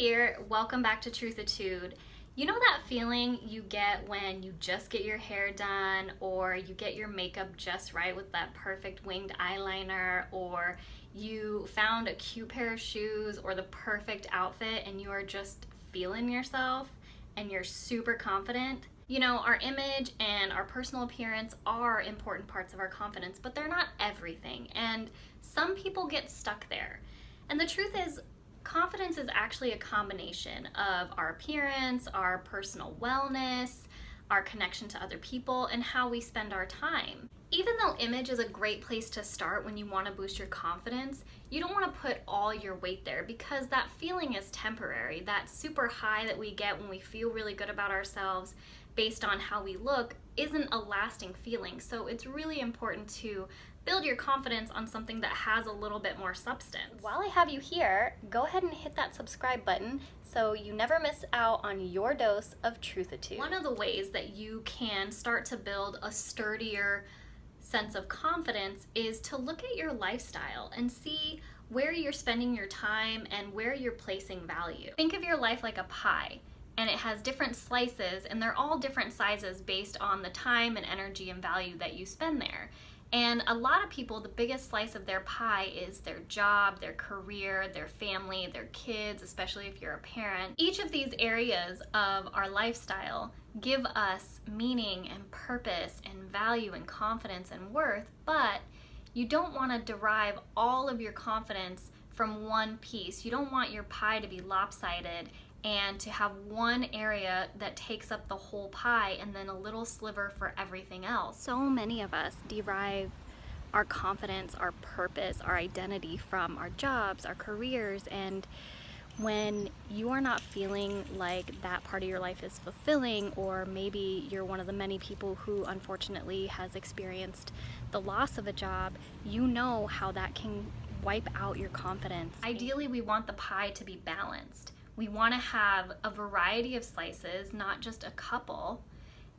here. Welcome back to Truthatude. You know that feeling you get when you just get your hair done, or you get your makeup just right with that perfect winged eyeliner, or you found a cute pair of shoes or the perfect outfit and you are just feeling yourself and you're super confident? You know, our image and our personal appearance are important parts of our confidence, but they're not everything, and some people get stuck there. And the truth is, confidence is actually a combination of our appearance, our personal wellness, our connection to other people, and how we spend our time. Even though image is a great place to start when you want to boost your confidence, you don't want to put all your weight there, because that feeling is temporary. That super high that we get when we feel really good about ourselves based on how we look isn't a lasting feeling. So it's really important to build your confidence on something that has a little bit more substance. While I have you here, go ahead and hit that subscribe button so you never miss out on your dose of Truthatude. One of the ways that you can start to build a sturdier sense of confidence is to look at your lifestyle and see where you're spending your time and where you're placing value. Think of your life like a pie, and it has different slices, and they're all different sizes based on the time and energy and value that you spend there. And a lot of people, the biggest slice of their pie is their job, their career, their family, their kids, especially if you're a parent. Each of these areas of our lifestyle give us meaning and purpose and value and confidence and worth, but you don't want to derive all of your confidence from one piece. You don't want your pie to be lopsided and to have one area that takes up the whole pie and then a little sliver for everything else. So many of us derive our confidence, our purpose, our identity from our jobs, our careers, and when you are not feeling like that part of your life is fulfilling, or maybe you're one of the many people who unfortunately has experienced the loss of a job, you know how that can wipe out your confidence. Ideally, we want the pie to be balanced. We want to have a variety of slices, not just a couple,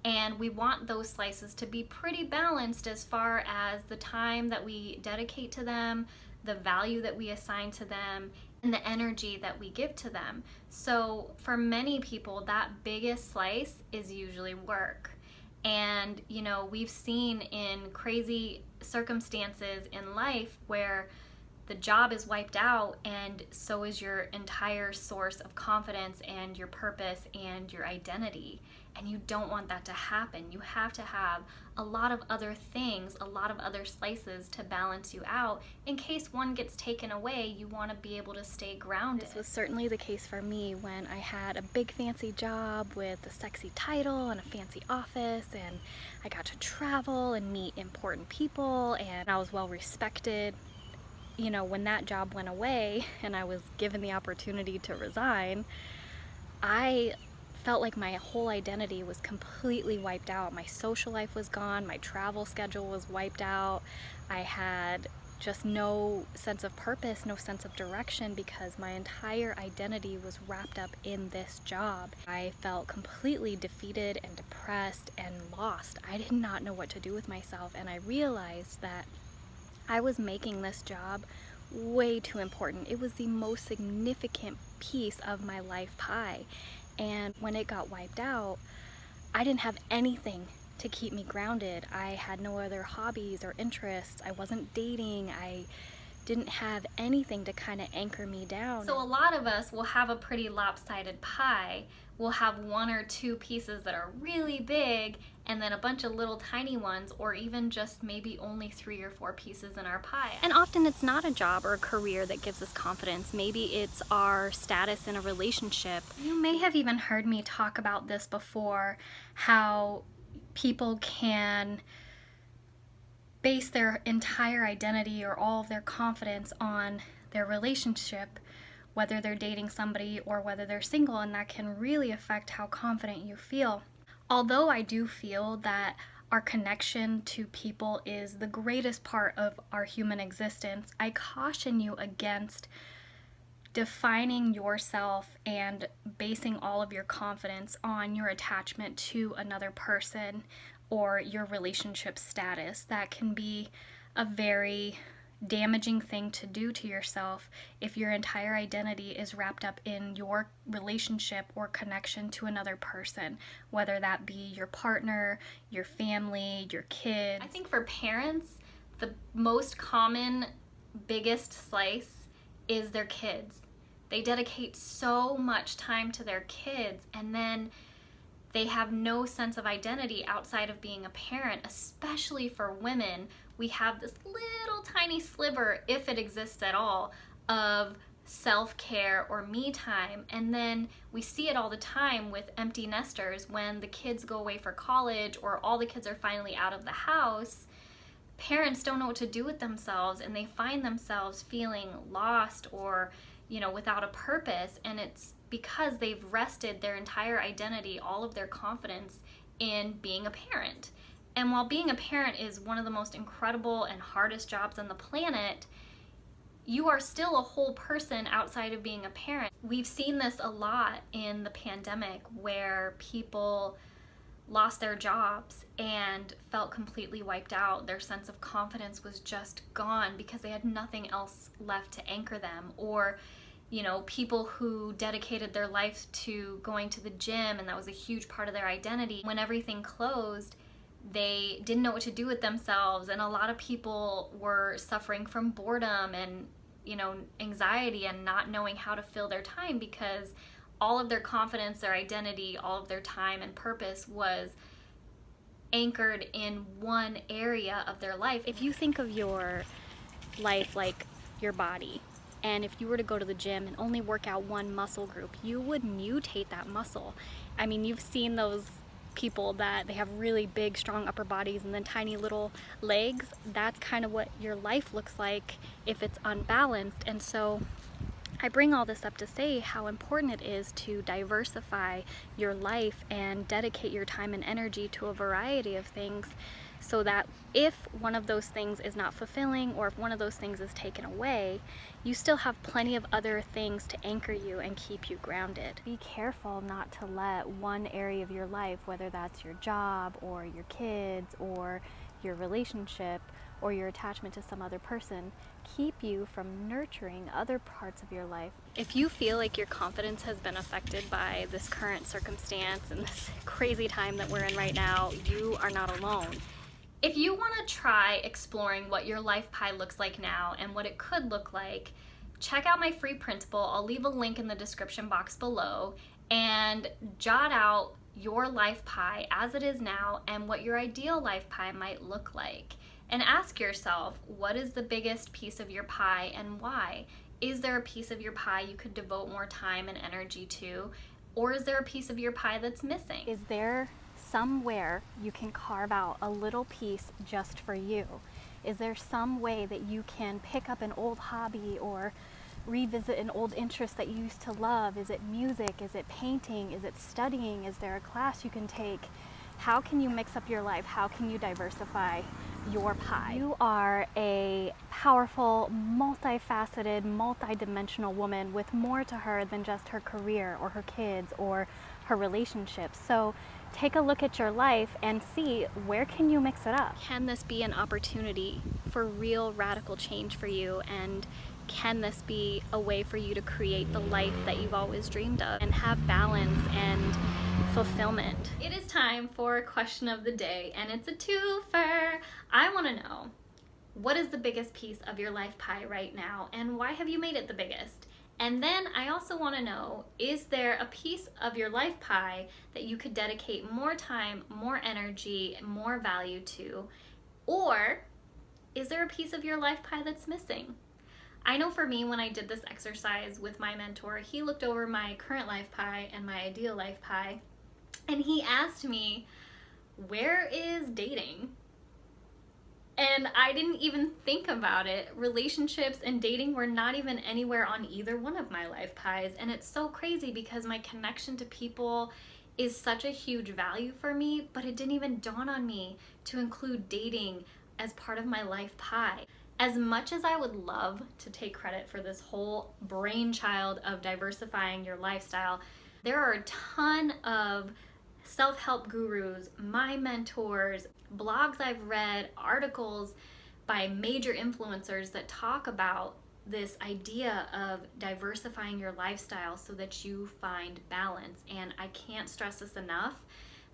and we want those slices to be pretty balanced as far as the time that we dedicate to them, the value that we assign to them, and the energy that we give to them. So for many people, that biggest slice is usually work. And you know, we've seen in crazy circumstances in life where the job is wiped out, and so is your entire source of confidence and your purpose and your identity. And you don't want that to happen. You have to have a lot of other things, a lot of other slices to balance you out. In case one gets taken away, you want to be able to stay grounded. This was certainly the case for me when I had a big fancy job with a sexy title and a fancy office, and I got to travel and meet important people, and I was well respected. You know, when that job went away and I was given the opportunity to resign, I felt like my whole identity was completely wiped out. My social life was gone, my travel schedule was wiped out. I had just no sense of purpose, no sense of direction, because my entire identity was wrapped up in this job. I felt completely defeated and depressed and lost. I did not know what to do with myself, and I realized that I was making this job way too important. It was the most significant piece of my life pie. And when it got wiped out, I didn't have anything to keep me grounded. I had no other hobbies or interests. I wasn't dating. I didn't have anything to kind of anchor me down. So a lot of us will have a pretty lopsided pie. We'll have one or two pieces that are really big, and then a bunch of little tiny ones, or even just maybe only 3 or 4 pieces in our pie. And often it's not a job or a career that gives us confidence. Maybe it's our status in a relationship. You may have even heard me talk about this before, how people can base their entire identity or all of their confidence on their relationship, whether they're dating somebody or whether they're single, and that can really affect how confident you feel. Although I do feel that our connection to people is the greatest part of our human existence, I caution you against defining yourself and basing all of your confidence on your attachment to another person or your relationship status. That can be a very damaging thing to do to yourself if your entire identity is wrapped up in your relationship or connection to another person, whether that be your partner, your family, your kids. I think for parents, the most common, biggest slice is their kids. They dedicate so much time to their kids, and then they have no sense of identity outside of being a parent. Especially for women, we have this little tiny sliver, if it exists at all, of self-care or me time. And then we see it all the time with empty nesters when the kids go away for college or all the kids are finally out of the house. Parents don't know what to do with themselves, and they find themselves feeling lost or, without a purpose. And it's because they've rested their entire identity, all of their confidence, in being a parent. And while being a parent is one of the most incredible and hardest jobs on the planet, you are still a whole person outside of being a parent. We've seen this a lot in the pandemic, where people lost their jobs and felt completely wiped out. Their sense of confidence was just gone because they had nothing else left to anchor them. Or people who dedicated their life to going to the gym, and that was a huge part of their identity. When everything closed, they didn't know what to do with themselves, and a lot of people were suffering from boredom and anxiety and not knowing how to fill their time, because all of their confidence, their identity, all of their time and purpose was anchored in one area of their life. If you think of your life like your body, and if you were to go to the gym and only work out one muscle group, you would mutate that muscle. I mean, you've seen those people that they have really big, strong upper bodies and then tiny little legs. That's kind of what your life looks like if it's unbalanced. And so I bring all this up to say how important it is to diversify your life and dedicate your time and energy to a variety of things, so that if one of those things is not fulfilling, or if one of those things is taken away, you still have plenty of other things to anchor you and keep you grounded. Be careful not to let one area of your life, whether that's your job or your kids or your relationship or your attachment to some other person, keep you from nurturing other parts of your life. If you feel like your confidence has been affected by this current circumstance and this crazy time that we're in right now, you are not alone. If you want to try exploring what your life pie looks like now and what it could look like, check out my free printable. I'll leave a link in the description box below, and jot out your life pie as it is now and what your ideal life pie might look like. And ask yourself, what is the biggest piece of your pie and why? Is there a piece of your pie you could devote more time and energy to? Or is there a piece of your pie that's missing? Is there somewhere you can carve out a little piece just for you? Is there some way that you can pick up an old hobby or revisit an old interest that you used to love? Is it music? Is it painting? Is it studying? Is there a class you can take? How can you mix up your life? How can you diversify your pie? You are a powerful, multifaceted, multidimensional woman with more to her than just her career or her kids or her relationships. So take a look at your life and see, where can you mix it up? Can this be an opportunity for real radical change for you? And can this be a way for you to create the life that you've always dreamed of and have balance and fulfillment? It is time for question of the day, and it's a twofer. I want to know, what is the biggest piece of your life pie right now, and why have you made it the biggest? And then I also want to know, is there a piece of your life pie that you could dedicate more time, more energy, more value to? Or is there a piece of your life pie that's missing? I know for me, when I did this exercise with my mentor, he looked over my current life pie and my ideal life pie, and he asked me, where is dating? And I didn't even think about it. Relationships and dating were not even anywhere on either one of my life pies. And it's so crazy because my connection to people is such a huge value for me, but it didn't even dawn on me to include dating as part of my life pie. As much as I would love to take credit for this whole brainchild of diversifying your lifestyle, there are a ton of self-help gurus, my mentors, blogs I've read, articles, by major influencers that talk about this idea of diversifying your lifestyle so that you find balance. And I can't stress this enough.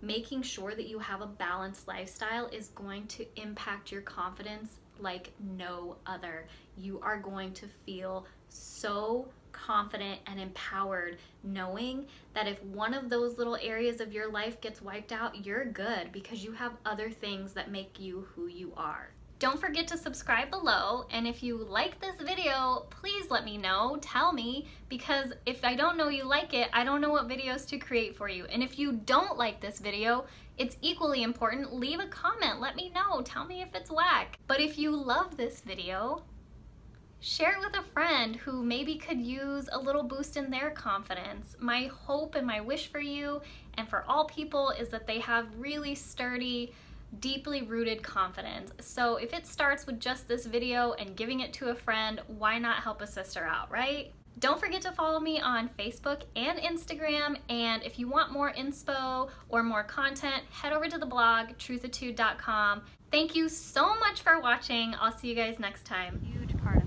Making sure that you have a balanced lifestyle is going to impact your confidence like no other. You are going to feel so confident and empowered knowing that if one of those little areas of your life gets wiped out, you're good because you have other things that make you who you are. Don't forget to subscribe below, and if you like this video, please let me know, tell me, because if I don't know you like it, I don't know what videos to create for you. And if you don't like this video, it's equally important, leave a comment, let me know, tell me if it's whack. But if you love this video, share it with a friend who maybe could use a little boost in their confidence. My hope and my wish for you and for all people is that they have really sturdy, deeply rooted confidence. So if it starts with just this video and giving it to a friend, why not help a sister out, right? Don't forget to follow me on Facebook and Instagram, and if you want more inspo or more content, head over to the blog, truthatude.com. Thank you so much for watching. I'll see you guys next time. Huge part of